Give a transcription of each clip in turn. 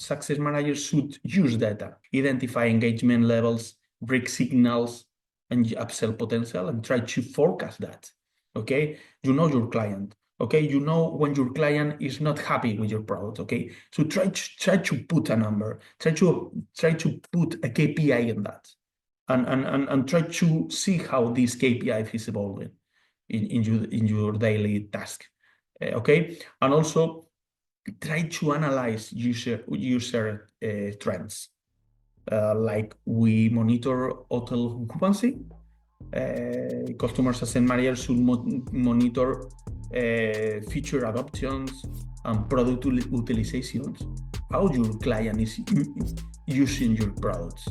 success managers should use data, identify engagement levels, break signals, and upsell potential, and try to forecast that. Okay, you know your client. Okay, you know when your client is not happy with your product. Okay, so try to put a number, try to put a KPI in that, and try to see how this KPI is evolving in your daily task. Okay, and also try to analyze user trends. Like we monitor hotel occupancy, customer success managers should monitor feature adoptions and product utilizations. How your client is using your products.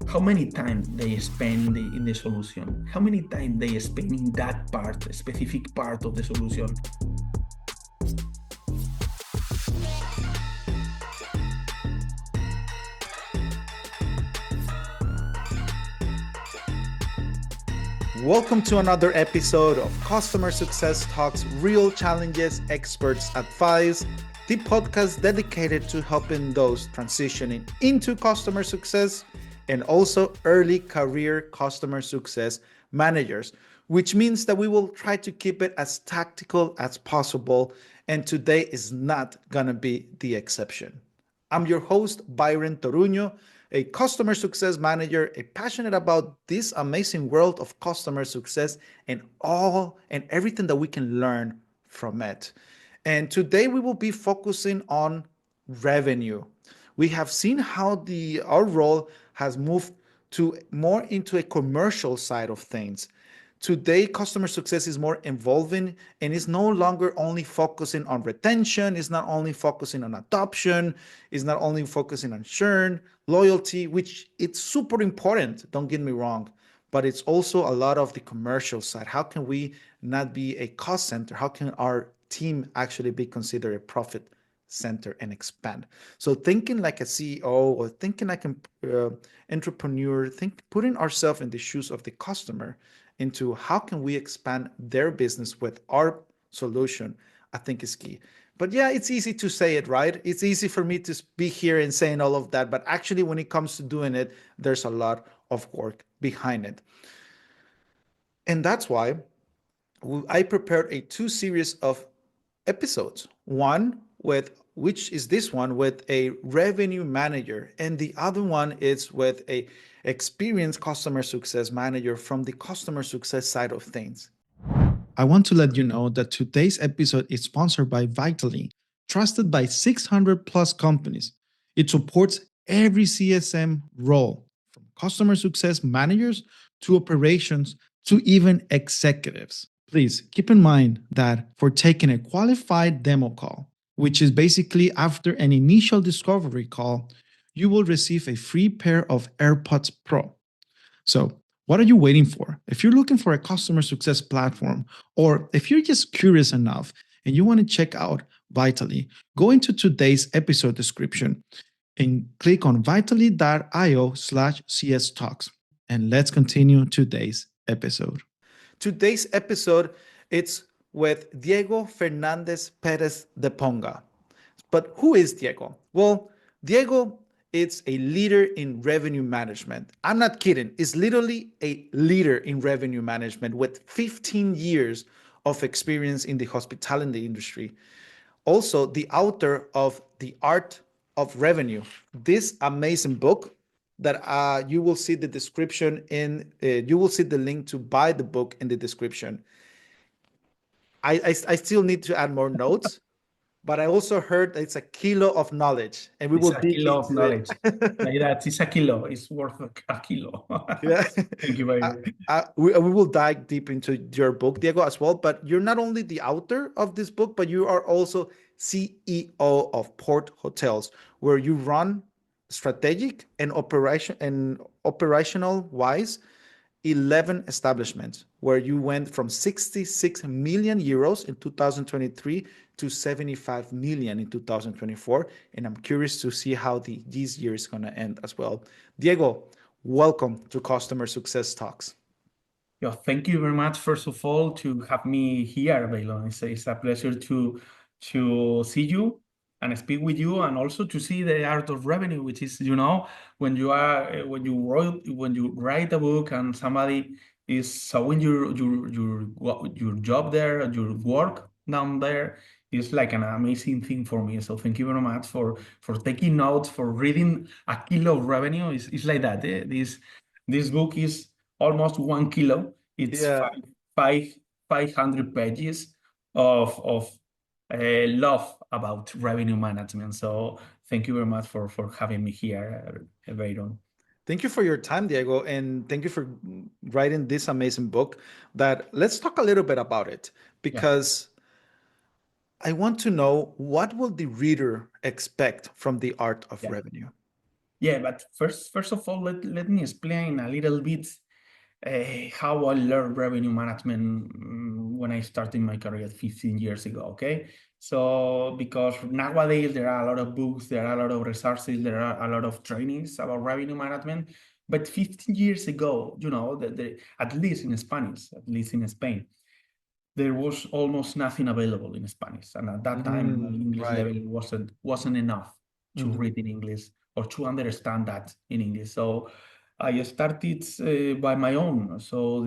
How many times they spend in the solution? How many times they spend in that part, a specific part of the solution? Welcome to another episode of Customer Success Talks, Real Challenges, Experts Advice, the podcast dedicated to helping those transitioning into customer success and also early career customer success managers, which means that we will try to keep it as tactical as possible. And today is not going to be the exception. I'm your host, Byron Toruño, a customer success manager, a passionate about this amazing world of customer success and all and everything that we can learn from it. And today we will be focusing on revenue. We have seen how our role has moved to more into a commercial side of things. Today, customer success is more evolving and is no longer only focusing on retention, is not only focusing on adoption, is not only focusing on churn, loyalty, which it's super important, don't get me wrong, but it's also a lot of the commercial side. How can we not be a cost center? How can our team actually be considered a profit center and expand? So thinking like a CEO or thinking like an entrepreneur, putting ourselves in the shoes of the customer into how can we expand their business with our solution, I think is key. But yeah, it's easy to say it, right? It's easy for me to be here and saying all of that, but actually when it comes to doing it, there's a lot of work behind it. And that's why I prepared a two series of episodes. One which is this one with a revenue manager, and the other one is with a experienced customer success manager from the customer success side of things. I want to let you know that today's episode is sponsored by Vitally, trusted by 600 plus companies. It supports every CSM role, from customer success managers to operations to even executives. Please keep in mind that for taking a qualified demo call, which is basically after an initial discovery call, you will receive a free pair of AirPods Pro. So, what are you waiting for? If you're looking for a customer success platform, or if you're just curious enough and you want to check out Vitally, go into today's episode description and click on vitally.io/CS Talks. And let's continue today's episode. Today's episode, it's with Diego Fernandez Perez de Ponga. But who is Diego? Well, Diego is a leader in revenue management. I'm not kidding. It's literally a leader in revenue management with 15 years of experience in the hospitality industry. Also, the author of The Art of Revenue, this amazing book that you will see the description you will see the link to buy the book in the description. I still need to add more notes, but I also heard that it's a kilo of knowledge, and we It's will a dig kilo of into knowledge. it. Like that, it's a kilo. It's worth a kilo. Yeah. Thank you very much. We will dive deep into your book, Diego, as well. But you're not only the author of this book, but you are also CEO of Port Hotels, where you run strategic and operational wise 11 establishments, where you went from 66 million euros in 2023 to 75 million in 2024. And I'm curious to see how this year is going to end as well. Diego, welcome to Customer Success Talks. Yeah, thank you very much, first of all, to have me here, Bailon. It's a pleasure to see you and speak with you, and also to see the art of revenue, which is, when you write a book and somebody is showing your job there, your work down there, is like an amazing thing for me. So thank you very much for taking notes, for reading a kilo of revenue. It's like that. This book is almost 1 kilo. It's Yeah. five 500 pages of love about revenue management. So thank you very much for having me here, Bayron. Thank you for your time, Diego, and thank you for writing this amazing book. That let's talk a little bit about it Yeah. because I want to know what will the reader expect from the art of Yeah. revenue. Yeah, but first of all, let me explain a little bit how I learned revenue management when I started my career 15 years ago. Okay, so because nowadays there are a lot of books, there are a lot of resources, there are a lot of trainings about revenue management, but 15 years ago, at least in Spanish, at least in Spain, there was almost nothing available in Spanish. And at that time, my English Right. level wasn't enough to Mhm. read in English or to understand that in English. So I started by my own. So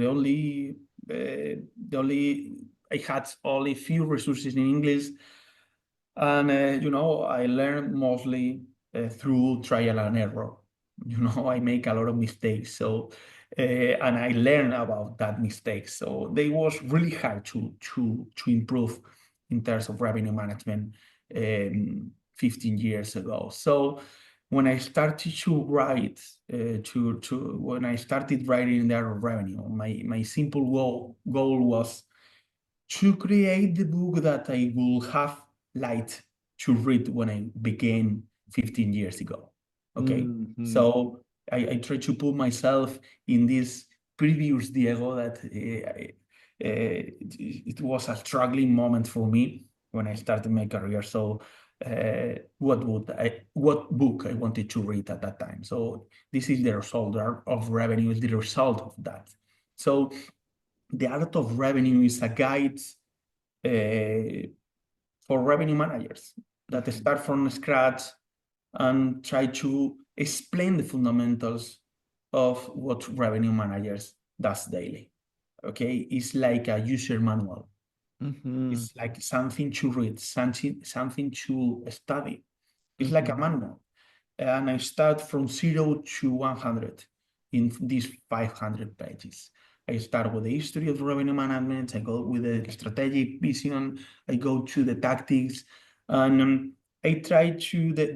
I had only few resources in English, and I learned mostly through trial and error. I make a lot of mistakes, so and I learn about that mistakes. So they was really hard to improve in terms of revenue management 15 years ago. So when I started to write, to when I started writing the revenue, my simple goal was to create the book that I will have liked to read when I began 15 years ago. Okay. Mhm. So I try to put myself in this previous Diego that it was a struggling moment for me when I started my career. So what book I wanted to read at that time. So this is the result of revenue, is the result of that. So the art of revenue is a guide for revenue managers that Mhm. start from scratch and try to explain the fundamentals of what revenue managers does daily. Okay, it's like a user manual. Mhm. It's like something to read, something to study. It's like a Mhm. manual, and I start from 0 to 100 in these 500 pages. I start with the history of revenue management. I go with the strategic vision. I go to the tactics, and I try to the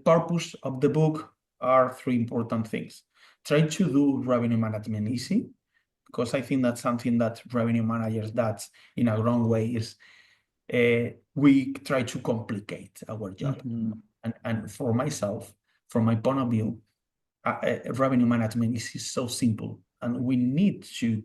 purpose of the book are three important things. Try to do revenue management easy, because I think that's something that revenue managers does in a wrong way is we try to complicate our job. Mhm. And for myself, from my point of view, revenue management is so simple, and we need to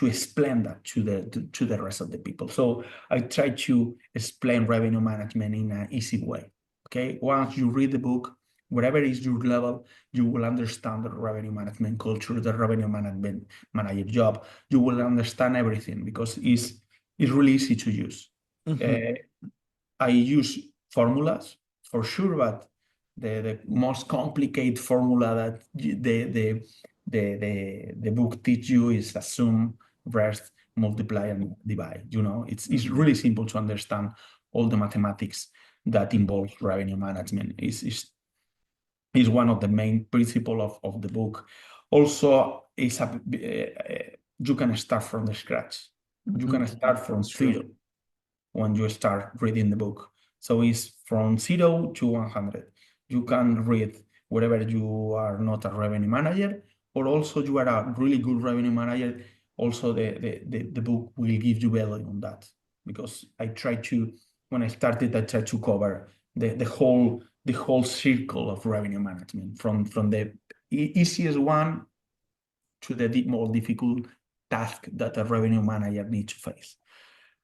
explain that to the rest of the people. So I try to explain revenue management in an easy way. Okay, once you read the book, whatever is your level, you will understand the revenue management culture, the revenue management manager job. You will understand everything because it's really easy to use. Mhm. Uh, I use formulas for sure, but the most complicated formula that the book teach you is assume, rest, multiply, and divide. It's Mhm. really simple to understand all the mathematics that involves revenue management. Is one of the main principle of the book. Also, you can start from the scratch. You can Mhm. start from That's true. zero when you start reading the book. So it's from 0 to 100. You can read wherever you are not a revenue manager, or also you are a really good revenue manager. Also, the book will give you value on that, because when I started, I tried to cover the whole circle of revenue management, from the easiest one to the more difficult task that a revenue manager needs to face.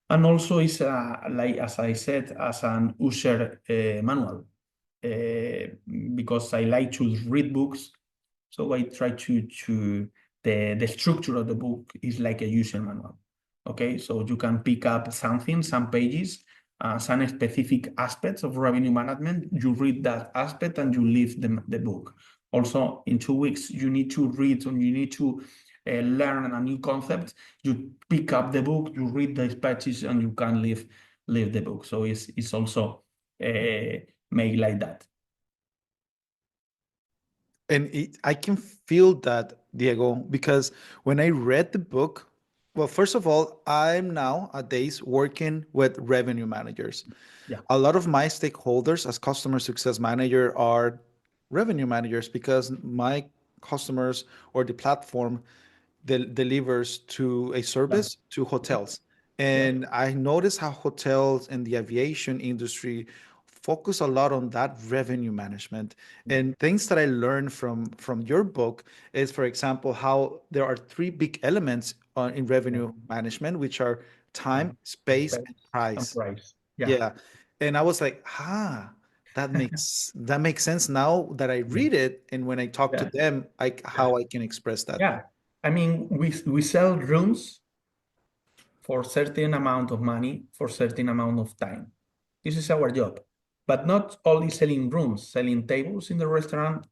And also it's like, as I said, as an user manual, uh, because I like to read books. So I try the structure of the book is like a user manual. Okay, so you can pick up something, some pages, some specific aspects of revenue management, you read that aspect and you leave the book. Also, in 2 weeks, you need to read and you need to learn a new concept. You pick up the book, you read the spreadsheets, and you can leave the book. So it's also made like that. And I can feel that, Diego, because when I read the book, well, first of all, I'm nowadays working with revenue managers. Yeah, A lot of my stakeholders as customer success manager are revenue managers because my customers or the platform delivers to a yeah, service to yeah, hotels. yeah, And I notice how hotels and the aviation industry focus a lot on that revenue management. yeah, And things that I learned from your book is, for example, how there are three big elements in yeah, revenue management, which are yeah. time, space, and Space and price. price. Yeah, Yeah. And I was like, that makes sense now that I read it. And when I talk to yeah, them, yeah, how I can express that. yeah. I mean, we sell rooms for certain amount of money for certain amount of time. This is our job, but not only selling rooms, selling tables in the restaurant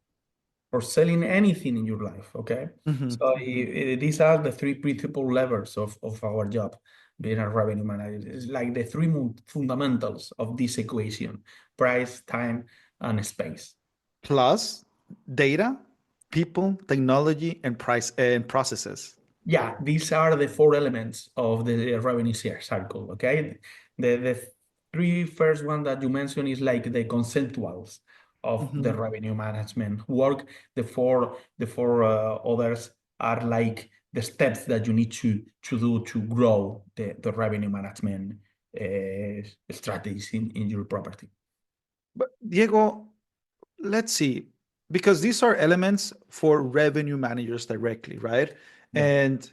or selling anything in your life. Okay, Mhm. so these are the three principal levers of our job. Being a revenue manager, it's like the three fundamentals of this equation: price, time, and space. Plus data, people, technology, and price and processes. Yeah, these are the four elements of the revenue share cycle. Okay, the three first one that you mentioned is like the conceptuals of the Mhm. revenue management work. The four others are like the steps that you need to do to grow the revenue management strategies in your property. But Diego, let's see, because these are elements for revenue managers directly, right? Yeah. And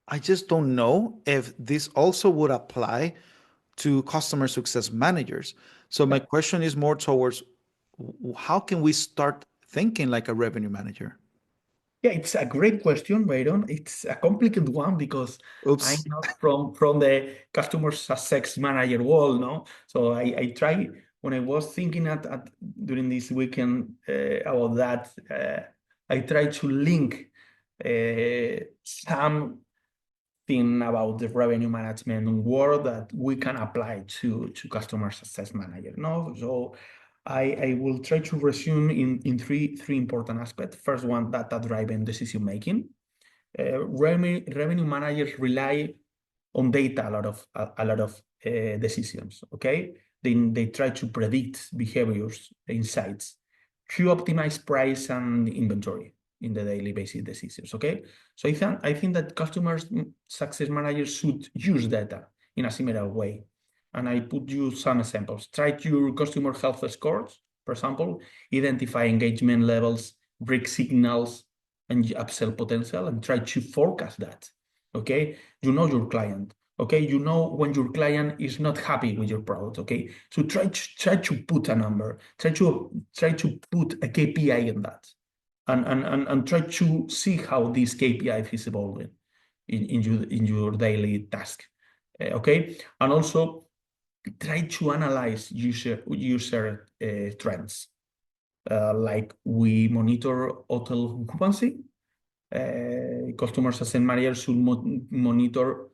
I just don't know if this also would apply to customer success managers. So my Yeah. question is more towards how can we start thinking like a revenue manager? Yeah, it's a great question, Byron. It's a complicated one because I'm Oops. not from the customer success manager world, no? So I try when I was thinking at during this weekend about that, I try to link some thing about the revenue management world that we can apply to customer success manager. No, so I will try to resume in three important aspects. First one, data driven decision making. Revenue managers rely on data a lot of decisions. Okay, then they try to predict behaviors, insights, to optimize price and inventory in the daily basis decisions. Okay, so I think that customers success managers should use data in a similar way. And I put you some examples. Track your customer health scores, for example, identify engagement levels, break signals, and upsell potential, and try to forecast that. Okay, you know your client. Okay, you know when your client is not happy with your product. Okay, so try to put a number, try to put a KPI in that, and try to see how this KPI is evolving in your daily task. Okay, and also try to analyze user trends. Like we monitor hotel occupancy, customer success managers should monitor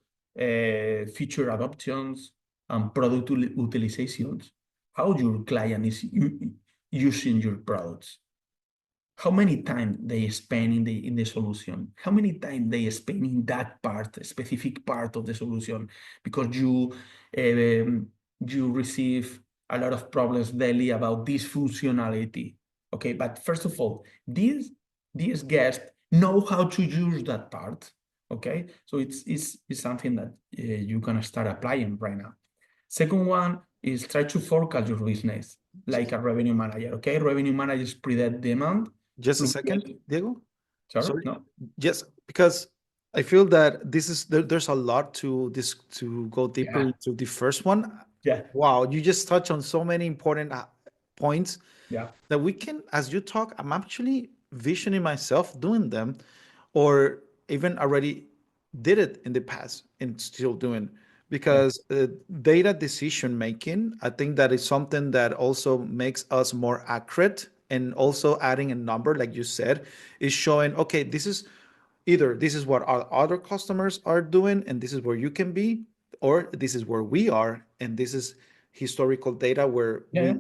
feature adoptions and product utilizations. How your client is using your products, how many time they spend in the solution, how many time they spend in that part, specific part of the solution, because you receive a lot of problems daily about this functionality. Okay, but first of all, these guests know how to use that part. Okay, so it's something that you can start applying right now. Second one is try to forecast your business like a revenue manager. Okay, revenue managers predict demand. Just a second, Diego. Sorry, Sorry. no? Yes, because I feel that there's a lot to this to go deeper Yeah, into the first one. yeah, Wow, you just touched on so many important points yeah, that we can, as you talk, I'm actually visioning myself doing them, or even already did it in the past and still doing. because data decision making, I think that is something that also makes us more accurate. And also adding a number, like you said, is showing, okay, this is either this is what our other customers are doing, and this is where you can be, or this is where we are, and this is historical data where Yeah,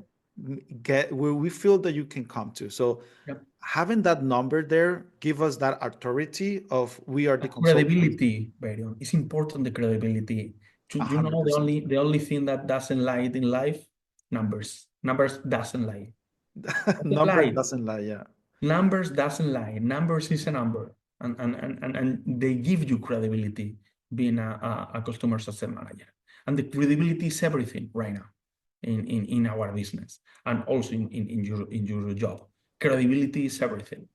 we feel that you can come to. So yeah. having that number there give us that authority of we are the consultants. Credibility, Varion. It's important, the credibility. You know, the 100%. only thing that doesn't lie in life, numbers. Numbers doesn't lie. Doesn't Number lie. doesn't lie, yeah. Numbers doesn't lie. Numbers is a number. And they give you credibility being a customer success manager. And the credibility is everything right now in our business and also in your job. Credibility is everything.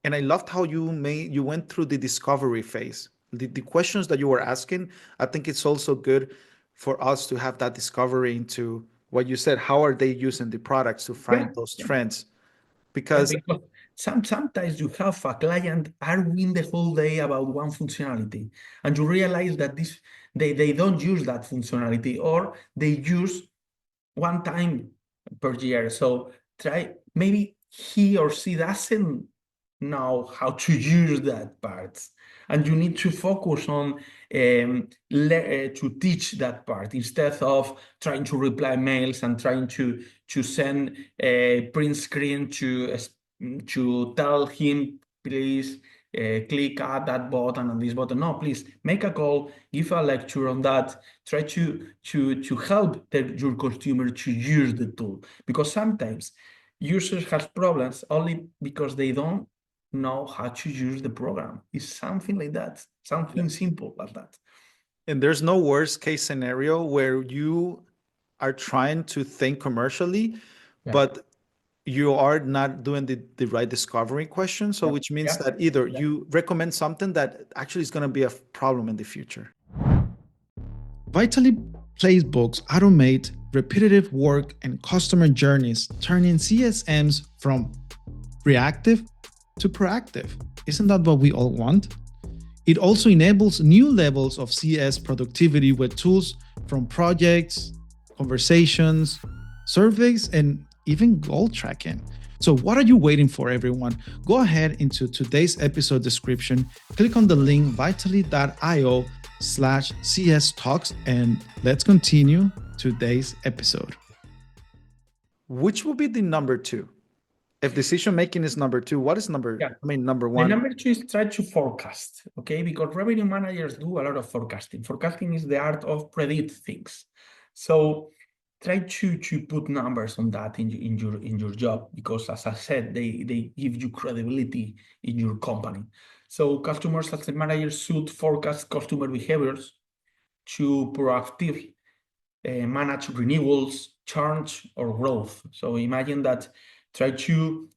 And I loved how you went through the discovery phase. The questions that you were asking, I think it's also good for us to have that discovery into what you said. How are they using the products to Yeah. find those trends? Yeah, Because because sometimes you have a client arguing the whole day about one functionality, and you realize that they don't use that functionality, or they use one time per year. So try, maybe he or she doesn't know how to use that part, and you need to focus on to teach that part instead of trying to reply mails and trying to send a print screen to tell him, please click at that button and this button. No, please make a call, give a lecture on that. Try to help your customer to use the tool, because sometimes users have problems only because they don't know how to use the program. It's something like that, something simple like that. and there's no worst case scenario where you are trying to think commercially, Yeah, but you are not doing the right discovery question. So yeah, which means yeah, that either yeah. you recommend something that actually is going to be a problem in the future. Vitally playbooks automate repetitive work and customer journeys, turning CSMs from reactive to proactive. Isn't that what we all want? It also enables new levels of CS productivity with tools from projects, conversations, surveys, and even goal tracking. So, what are you waiting for, everyone? Go ahead into today's episode description, click on the link vitally.io/CS Talks, and let's continue today's episode. Which will be the number two? If decision making is number two, what is Yeah. number The one? number two is try to forecast, okay? Because revenue managers do a lot of forecasting. Forecasting is the art of predict things. So try to put numbers on that in your job, because as I said, they give you credibility in your company. So customer success managers should forecast customer behaviors to proactive manage renewals, churn, or growth. So imagine that, try to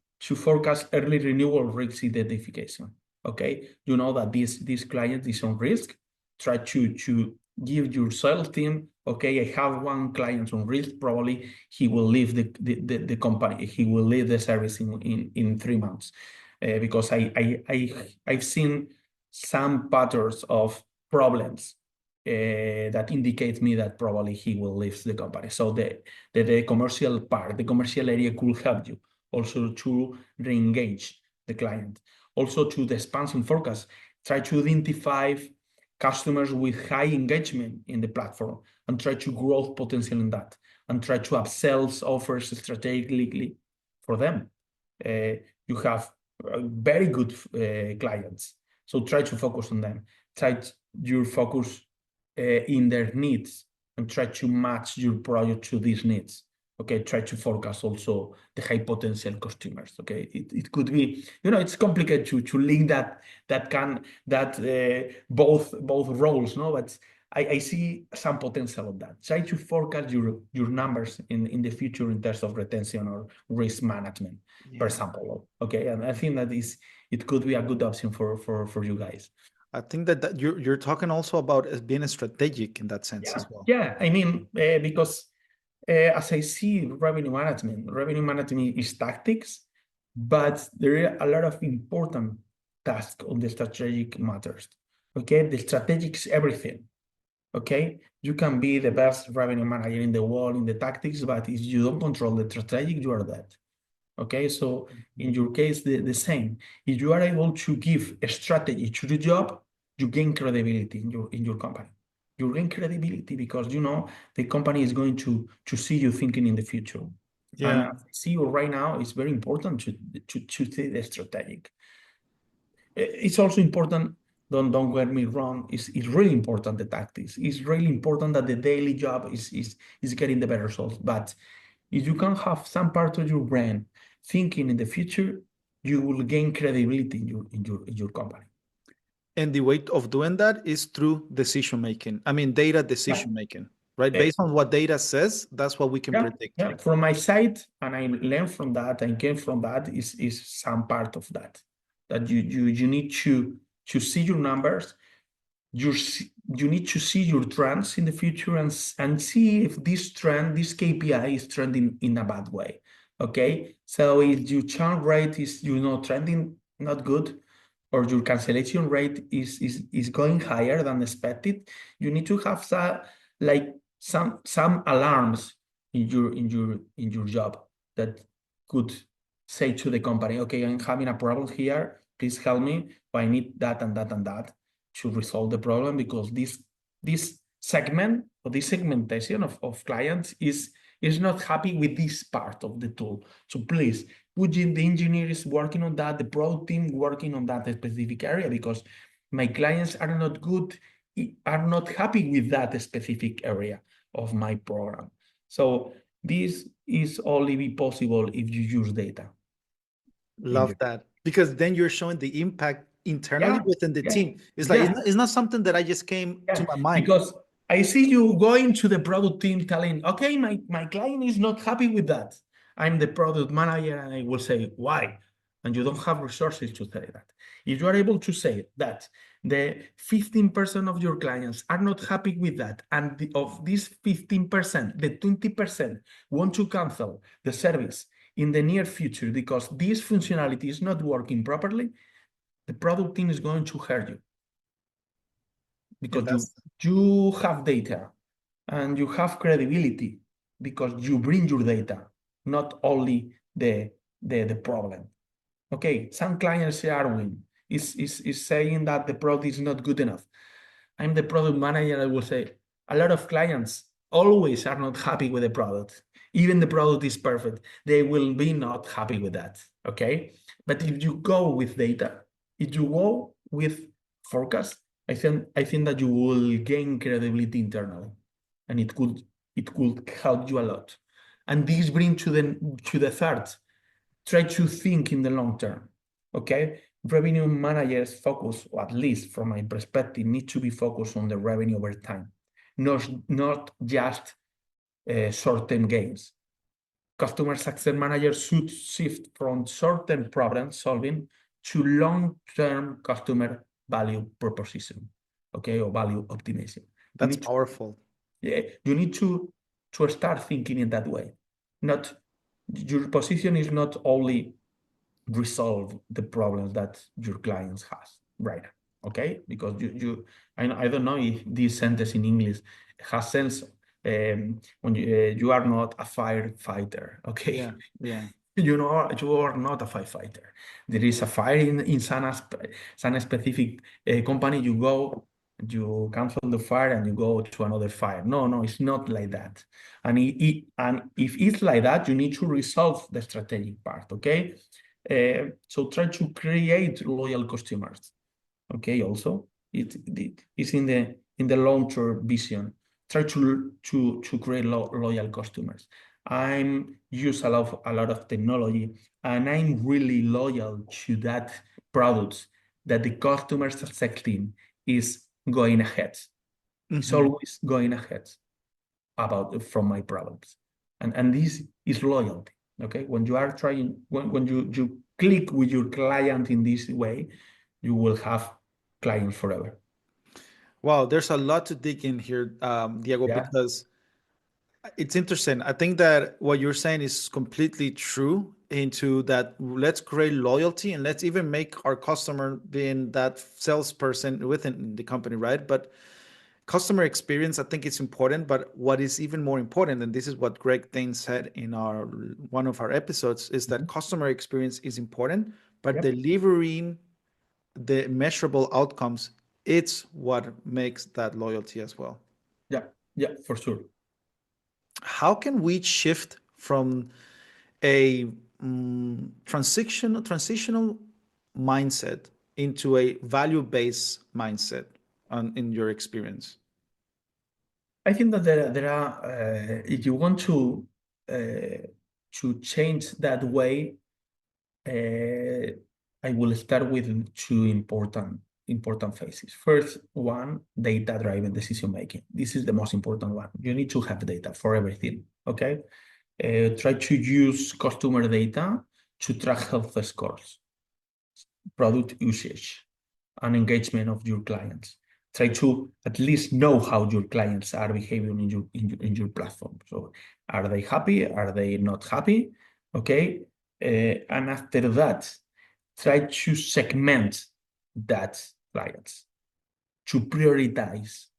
forecast early renewal risk identification. Okay, you know that this client is on risk. Try to give your sales team, okay, I have one client on risk. Probably he will leave the company. He will leave the service in 3 months, because I've seen some patterns of problems that indicates me that probably he will leave the company. So the commercial part, the commercial area could help you also to re-engage the client. Also to the expansion forecast, try to identify customers with high engagement in the platform and try to growth potential in that, and try to upsell offers strategically for them. You have very good clients, so try to focus on them. Try your focus in their needs and try to match your product to these needs. Okay, try to forecast also the high potential customers. Okay, it could be, it's complicated to link both roles, no, but I see some potential of that. Try to forecast your numbers in the future in terms of retention or risk management, for Yeah. example. Okay, and I think that it could be a good option for you guys. I think that you're talking also about as being strategic in that sense Yeah, as well. yeah. I mean, because as I see revenue management is tactics, but there are a lot of important tasks on the strategic matters. Okay, the strategic is everything. Okay, you can be the best revenue manager in the world in the tactics, but if you don't control the strategic, you are dead. Okay, so in your case, the same. If you are able to give a strategy to the job, you gain credibility in your company. You gain credibility because you know the company is going to see you thinking in the future. And Yeah. as I see you right now, it's very important to see the strategic. It's also important. Don't get me wrong. It's really important the tactics. It's really important that the daily job is getting the better results. But if you can have some part of your brain thinking in the future, you will gain credibility in your company. And the way of doing that is through decision making. I mean, data Yeah. decision making, right? Eh, Based on what data says, that's what we can yeah, predict. yeah. From my side, and I learned from that, I came from that is some part of that. That you need to see your numbers. You need to see your trends in the future and see if this trend, this KPI is trending in a bad way. Okay, so if your churn rate is trending not good, or your cancellation rate is going higher than expected, you need to have like some alarms in your job that could say to the company, okay, I'm having a problem here. Please help me. I need that and that and that to resolve the problem because this segment or this segmentation of clients is not happy with this part of the tool. So please, the engineer is working on that, the product team working on that specific area because my clients are not good, are not happy with that specific area of my program. So this is only be possible if you use data in Love your that. Because then you're showing the impact internally yeah within the yeah team. It's like, yeah. it's not something that I just came to Yeah, my mind. because I see you going to the product team telling, okay, my client is not happy with that. I'm the product manager and I will say, why? And you don't have resources to say that. If you are able to say that the 15% of your clients are not happy with that, and of this 15%, the 20% want to cancel the service in the near future because this functionality is not working properly, the product team is going to hurt you And because that's you have data and you have credibility because you bring your data, not only the problem. Okay, some clients are is saying that the product is not good enough. I'm the product manager. I will say a lot of clients always are not happy with the product. Even the product is perfect, they will be not happy with that. Okay, but if you go with data, if you go with forecast, I think that you will gain credibility internally, and it could help you a lot. And this brings to the third. Try to think in the long term. Okay, revenue managers focus, or at least from my perspective, need to be focused on the revenue over time, not just short-term gains. Customer success managers should shift from short-term problem solving to long-term customer value proposition, okay, or value optimization. You that's need to, powerful. yeah, you need to start thinking in that way. Not your position is not only resolve the problems that your clients has right now, okay, because I don't know if this sentence in English has sense. When you are not a firefighter, okay. Yeah, yeah. You are not a firefighter. There is a fire in some specific company. You go, you cancel the fire, and you go to another fire. No, it's not like that. And if it's like that, you need to resolve the strategic part. Okay, so try to create loyal customers. Okay, also it's in the long-term vision. Try to create loyal customers. I'm use a lot of technology, and I'm really loyal to that product that the customer success team is going ahead. It's Mhm. always going ahead from my problems, and this is loyalty. Okay, when you are trying, when you click with your client in this way, you will have clients forever. Wow, there's a lot to dig in here, Diego, Yeah, because it's interesting. I think that what you're saying is completely true into that. Let's create loyalty and let's even make our customer being that salesperson within the company, right? But Customer experience, I think it's important, but what is even more important, and this is what Greg Thane said in our one of our episodes, is that Mhm. customer experience is important, but Yep. delivering the measurable outcomes, it's what makes that loyalty as well. Yeah. Yeah, for sure. How can we shift from a transitional mindset into a value-based mindset in your experience? I think that there are, if you want to change that way, I will start with two important phases. First one, data-driven decision making. This is the most important one. You need to have data for everything. Okay, try to use customer data to track health scores, product usage, and engagement of your clients. Try to at least know how your clients are behaving in your platform. So, are they happy? Are they not happy? Okay, and after that, try to segment that clients to prioritize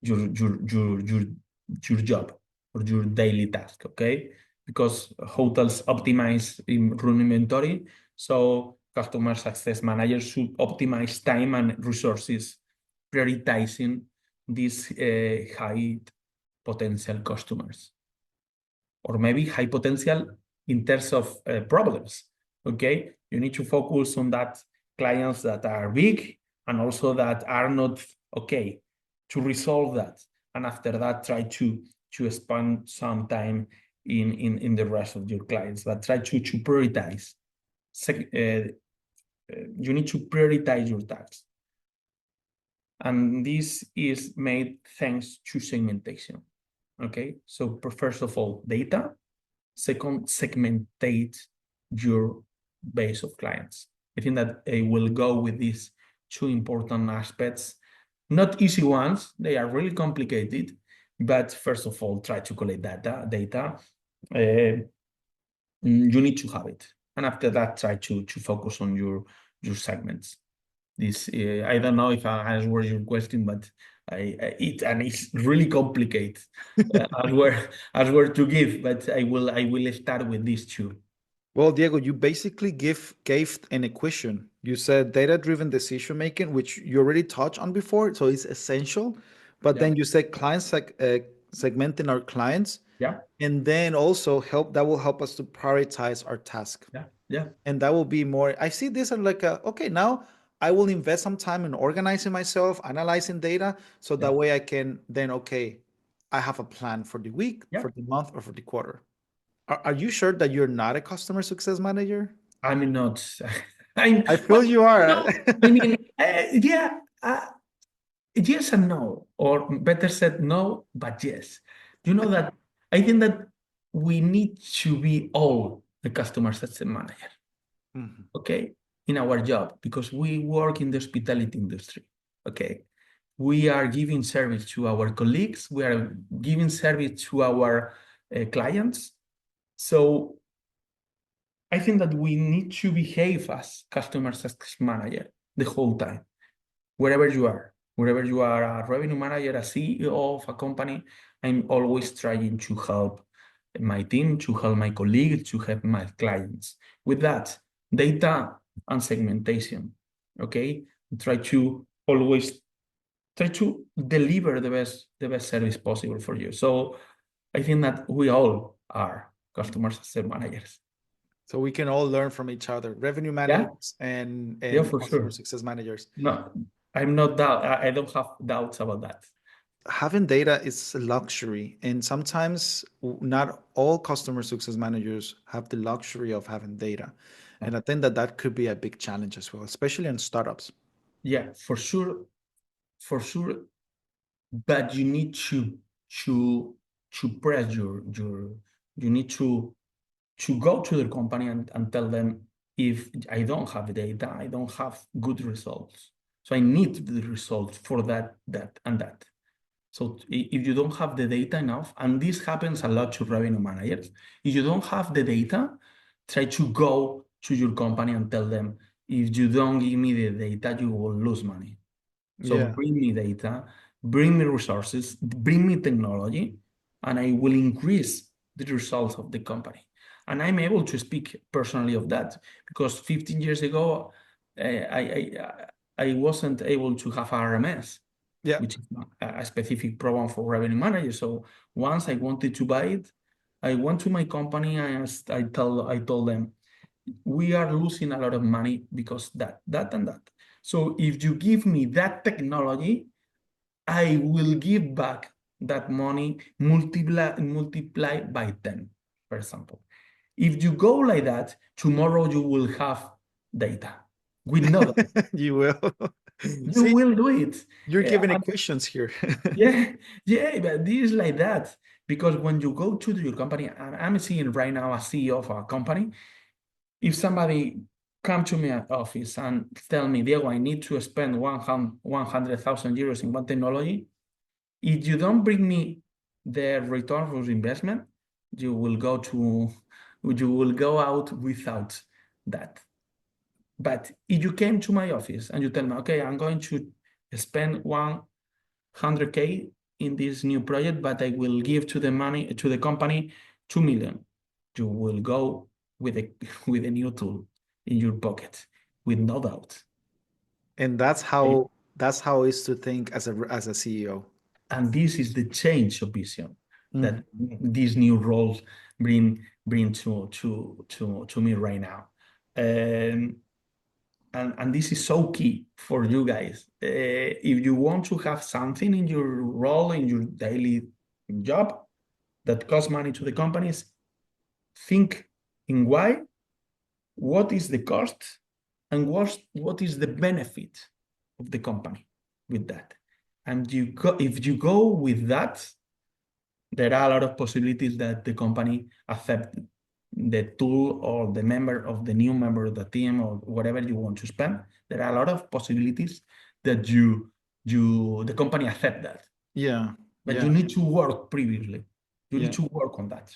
your job or your daily task, okay? Because hotels optimize in room inventory, so customer success managers should optimize time and resources, prioritizing these high potential customers, or maybe high potential in terms of problems. Okay, you need to focus on that clients that are big and also that are not okay to resolve that, and after that try to spend some time in the rest of your clients, but try to prioritize. You need to prioritize your tasks, and this is made thanks to segmentation. Okay, so first of all, data. Second, segmentate your base of clients. I think that I will go with these two important aspects. Not easy ones, they are really complicated, but first of all, try to collect data. You need to have it. And after that, try to focus on your segments. This I don't know if I answered your question, but it's really complicated as where to give, but I will start with these two. Well, Diego, you basically gave an equation. You said data-driven decision making, which you already touched on before, so it's essential. But Yeah, then you said segmenting our clients, yeah, and then also help that will help us to prioritize our task. yeah, yeah, And that will be more. I see this as like okay, now I will invest some time in organizing myself, analyzing data, so yeah, that way I can then okay, I have a plan for the week, yeah. for the month, or for the quarter. Are you sure that you're not a customer success manager? I'm not. I'm I feel well, you are. I mean, yeah, yes and no, or better said, no, but yes. You know that I think that we need to be all the customer success manager. Mhm. Okay, in our job, because we work in the hospitality industry. Okay, we are giving service to our colleagues, we are giving service to our clients. So I think that we need to behave as customer success manager the whole time, wherever you are. Wherever you are a revenue manager, a CEO of a company, I'm always trying to help my team, to help my colleagues, to help my clients. With that, data and segmentation, okay? Try to always try to deliver the best service possible for you. So I think that we all are customer success managers. So we can all learn from each other, revenue Yeah, managers and yeah, and for customer sure. success managers. No, I'm not doubt. I don't have doubts about that. Having data is a luxury, and sometimes not all customer success managers have the luxury of having data. Yeah, And I think that that could be a big challenge as well, especially in startups. yeah, for sure. But you need to press your. You need to go to the company and tell them, if I don't have data, I don't have good results. So I need the results for that, and that. So if you don't have the data enough, and this happens a lot to revenue managers, if you don't have the data, try to go to your company and tell them, if you don't give me the data, you will lose money. So Yeah. bring me data, bring me resources, bring me technology, and I will increase the results of the company. And I'm able to speak personally of that because 15 years ago, I wasn't able to have RMS, Yeah. which is a specific program for revenue managers. So once I wanted to buy it, I went to my company and I told them, we are losing a lot of money because that, and that. So if you give me that technology, I will give back that money multiply by 10, for example. If you go like that, tomorrow you will have data. We know that. You will. You See, will do it. you're giving And equations here. yeah, yeah, but this is like that. Because when you go to your company, and I'm seeing right now a CEO of a company, if somebody come to my office and tell me, Diego, I need to spend 100,000 euros in one technology, if you don't bring me the return for investment, you will go out without that. But if you came to my office and you tell me, okay, I'm going to spend 100K in this new project, but I will give to the company 2 million, you will go with a with a new tool in your pocket, with no doubt. And that's how it is to think as a CEO. And this is the change of vision Mhm. that these new roles bring to me right now. Um, and this is so key for you guys. If you want to have something in your role, in your daily job that costs money to the companies, think in why, what is the cost, and what is the benefit of the company with that. And if you go with that, there are a lot of possibilities that the company accept the tool or the new member of the team or whatever you want to spend. There are a lot of possibilities that the company accept that. Yeah, But yeah, you need to work previously. You need yeah. to work on that.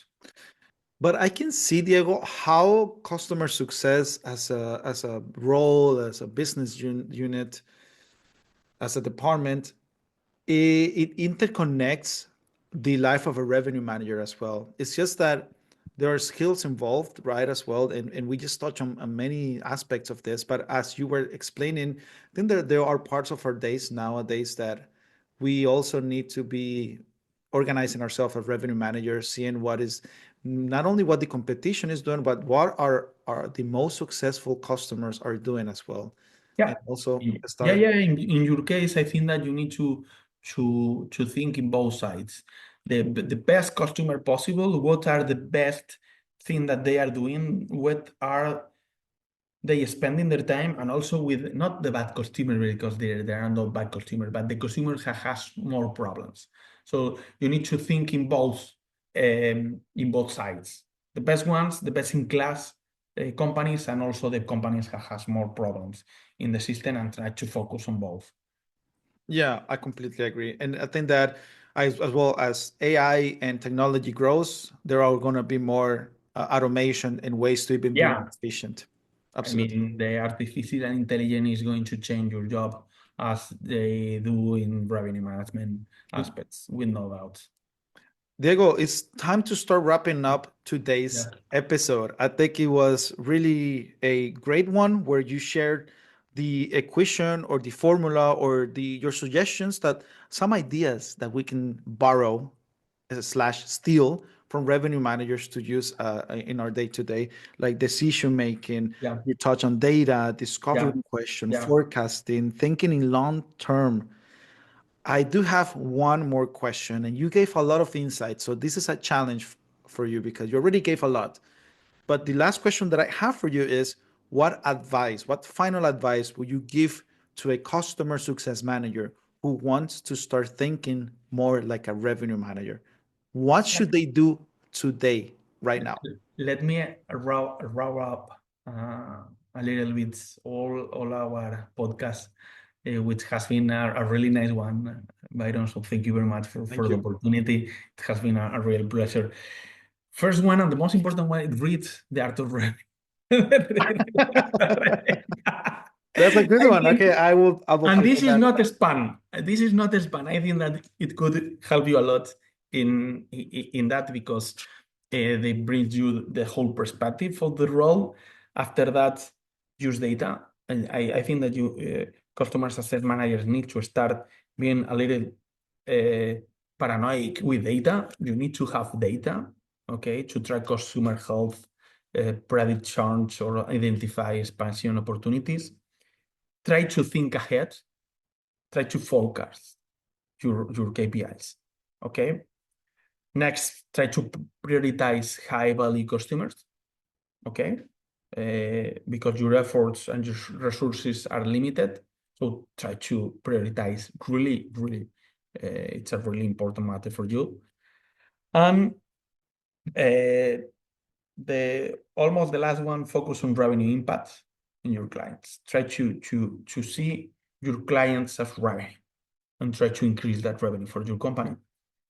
But I can see, Diego, how customer success as a role, as a business unit, as a department, it interconnects the life of a revenue manager as well. It's just that there are skills involved, right, as well. And we just touch on many aspects of this. But as you were explaining, I think there are parts of our days nowadays that we also need to be organizing ourselves as revenue managers, seeing what is not only what the competition is doing, but what are the most successful customers are doing as well. And Yeah. also Yeah, start. yeah. In your case, I think that you need to think in both sides. The best customer possible, what are the best thing that they are doing, what are they spending their time, and also with not the bad customer, because there are no bad customers, but the customer has more problems. So you need to think in both sides. The best ones, the best in class companies, and also the companies that has more problems in the system, and try to focus on both. Yeah, I completely agree. And I think that as well as AI and technology grows, there are going to be more automation and ways to even be more Yeah, efficient. I Absolutely. mean, the artificial intelligence is going to change your job as they do in revenue management aspects, with no doubt. Diego, it's time to start wrapping up Yeah. today's episode. I think it was really a great one where you shared the equation or the formula or the your suggestions, that some ideas that we can borrow slash steal from revenue managers to use in our day to day, like decision making. Yeah, You touch on data, discovery yeah, question, yeah. forecasting, thinking in long term. I do have one more question, and you gave a lot of insight. So this is a challenge for you because you already gave a lot. But the last question that I have for you is, what final advice would you give to a customer success manager who wants to start thinking more like a revenue manager? What should they do today, right now? Let me wrap up a little bit all our podcast, which has been a really nice one, Byron. So thank you very much Thank for the you. opportunity. It has been a real pleasure. First one, and the most important one, read the art of revenue. That's a good I one. think, Okay, I will and keep this on is that. not a spam. This is not a spam. I think that it could help you a lot in that because they bring you the whole perspective of the role. After that, use data. And I think that you customer success managers need to start being a little paranoid with data. You need to have data, okay, to track consumer health, predict churn, or identify expansion opportunities. Try to think ahead. Try to forecast your KPIs. Okay. Next, try to prioritize high value customers. Okay. Because your efforts and your resources are limited. So try to prioritize really, it's a really important matter for you. And the almost the last one, focus on revenue impact in your clients. Try to see your clients as revenue and try to increase that revenue for your company.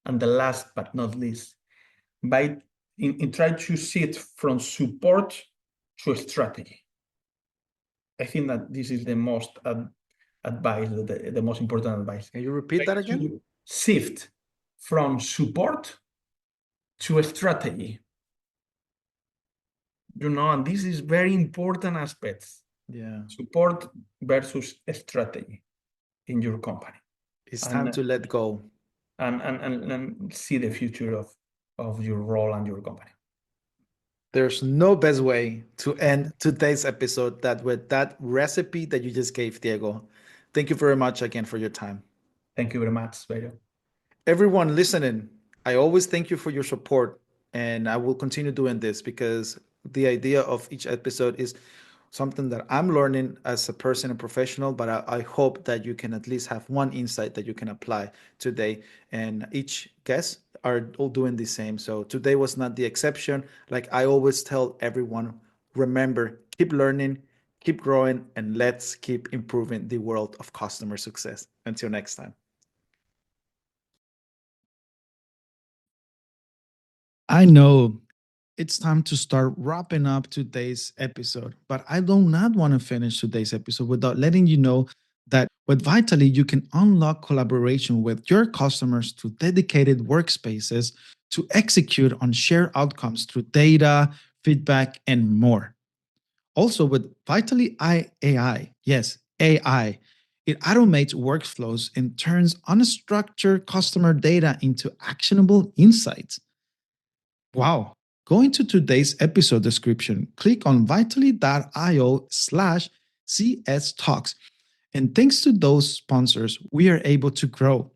And the last but not least, try to see it from support to strategy. I think that this is the most advice, the most important advice. Can you repeat that again? To shift from support to strategy. And this is very important aspects. Yeah. Support versus strategy in your company. It's And time to let go. and see the future of your role and your company. There's no best way to end today's episode that with that recipe that you just gave, Diego. Thank you very much again for your time. Thank you very much, Vero. Everyone listening, I always thank you for your support, and I will continue doing this because the idea of each episode is something that I'm learning as a person and professional, but I hope that you can at least have one insight that you can apply today. And each guest are all doing the same. So today was not the exception. Like I always tell everyone, remember, keep learning, keep growing, and let's keep improving the world of customer success. Until next time. I know it's time to start wrapping up today's episode, but I do not want to finish today's episode without letting you know that with Vitally, you can unlock collaboration with your customers through dedicated workspaces to execute on shared outcomes through data, feedback, and more. Also, with Vitally AI, yes, AI, it automates workflows and turns unstructured customer data into actionable insights. Wow. Go into today's episode description, click on vitally.io/CS Talks. And thanks to those sponsors, we are able to grow.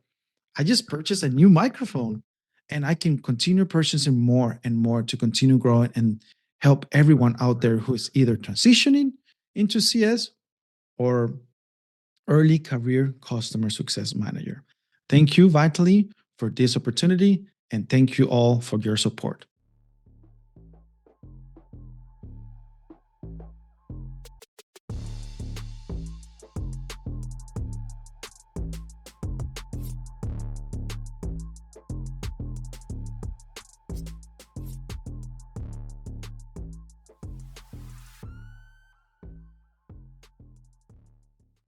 I just purchased a new microphone and I can continue purchasing more and more to continue growing and help everyone out there who is either transitioning into CS or early career customer success manager. Thank you, Vitally, for this opportunity. And thank you all for your support.